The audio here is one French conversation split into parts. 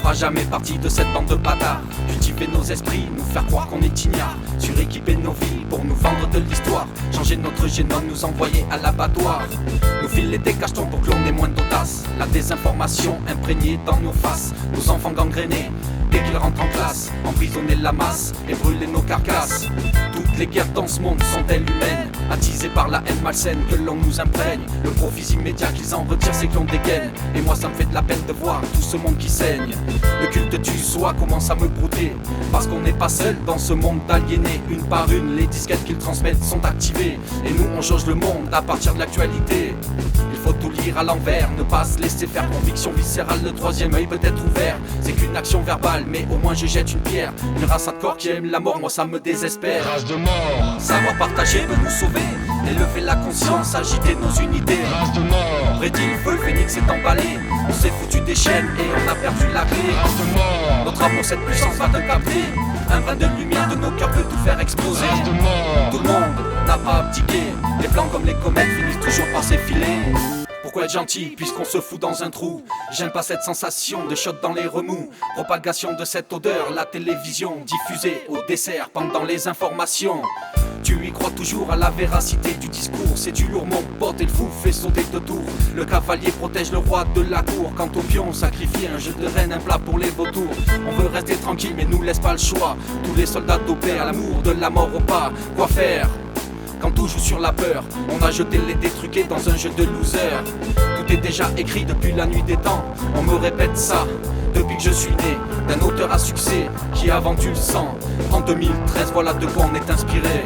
fera jamais partie de cette bande de bâtards. Cultiver nos esprits, nous faire croire qu'on est ignares, suréquiper nos vies pour nous vendre de l'histoire, changer notre génome, nous envoyer à l'abattoir, nous filer des cachetons pour que l'on ait moins d'audace, la désinformation imprégnée dans nos faces, nos enfants gangrénés dès qu'ils rentrent en classe, emprisonner la masse et brûler nos carcasses. Toutes les guerres dans ce monde sont-elles humaines, attisées par la haine malsaine que l'on nous imprègne. Le profit immédiat qu'ils en retirent, c'est que l'on dégaine. Et moi ça me fait de la peine de voir tout ce monde qui saigne. Le culte du soi commence à me brouter, parce qu'on n'est pas seul dans ce monde d'aliénés. Une par une, les disquettes qu'ils transmettent sont activées, et nous on change le monde à partir de l'actualité. Il faut tout lire à l'envers, ne pas se laisser faire. Conviction viscérale, le troisième œil peut être ouvert. C'est qu'une action verbale, mais au moins je jette une pierre. Une race à corps qui aime la mort, moi ça me désespère. Race de mort, savoir partager peut nous sauver, élever la conscience, agiter nos unités. race de mort, Prédit le feu, le phénix est emballé. On s'est foutu des chaînes et on a perdu la clé. race de mort, Notre amour, cette puissance va te capter. Un brin de lumière de nos cœurs peut tout faire exploser. race de mort, Tout le monde n'a pas abdiqué. Les plans comme les comètes finissent toujours par s'effiler. Pourquoi être gentil puisqu'on se fout dans un trou? J'aime pas cette sensation de choc dans les remous. Propagation de cette odeur, la télévision diffusée au dessert pendant les informations. Tu y crois toujours à la véracité du discours. C'est du lourd mon pote et le fou fait sauter de tour. Le cavalier protège le roi de la cour. Quant au pion, sacrifie un jeu de reine, un plat pour les vautours. On veut rester tranquille mais nous laisse pas le choix. Tous les soldats dopés à l'amour, de la mort au pas. Quoi faire quand tout joue sur la peur? On a jeté les détruqués dans un jeu de loser. Tout est déjà écrit depuis la nuit des temps. On me répète ça depuis que je suis né, d'un auteur à succès qui a vendu le sang. En 2013, voilà de quoi on est inspiré.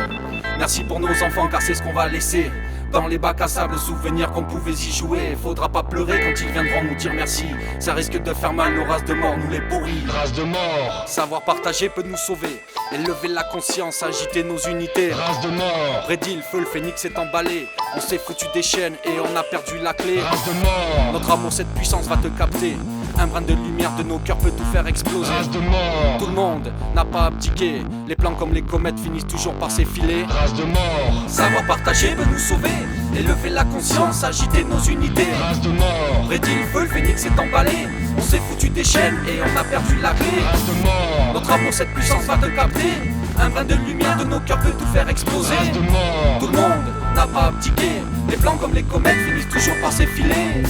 Merci pour nos enfants car c'est ce qu'on va laisser dans les bacs à sable, souvenirs qu'on pouvait y jouer. Faudra pas pleurer quand ils viendront nous dire merci. Ça risque de faire mal, nos races de mort, nous les pourris. race de mort, Savoir partager peut nous sauver, élever la conscience, agiter nos unités. race de mort, Prédit le feu, le phénix est emballé. On s'est foutu des chaînes et on a perdu la clé. race de mort, Notre amour, cette puissance va te capter. Un brin de lumière de nos cœurs peut tout faire exploser. race de mort, Tout le monde n'a pas abdiqué. Les plans comme les comètes finissent toujours par s'effiler. race de mort, Savoir partager peut nous sauver, élever la conscience, agiter nos unités. race de mort, Prédit le feu, le phénix est emballé. On s'est foutu des chaînes et on a perdu la clé. race de mort, Notre amour, cette puissance va te capter. Un brin de lumière de nos cœurs peut tout faire exploser. race de mort, Tout le monde n'a pas abdiqué. Les plans comme les comètes finissent toujours par s'effiler.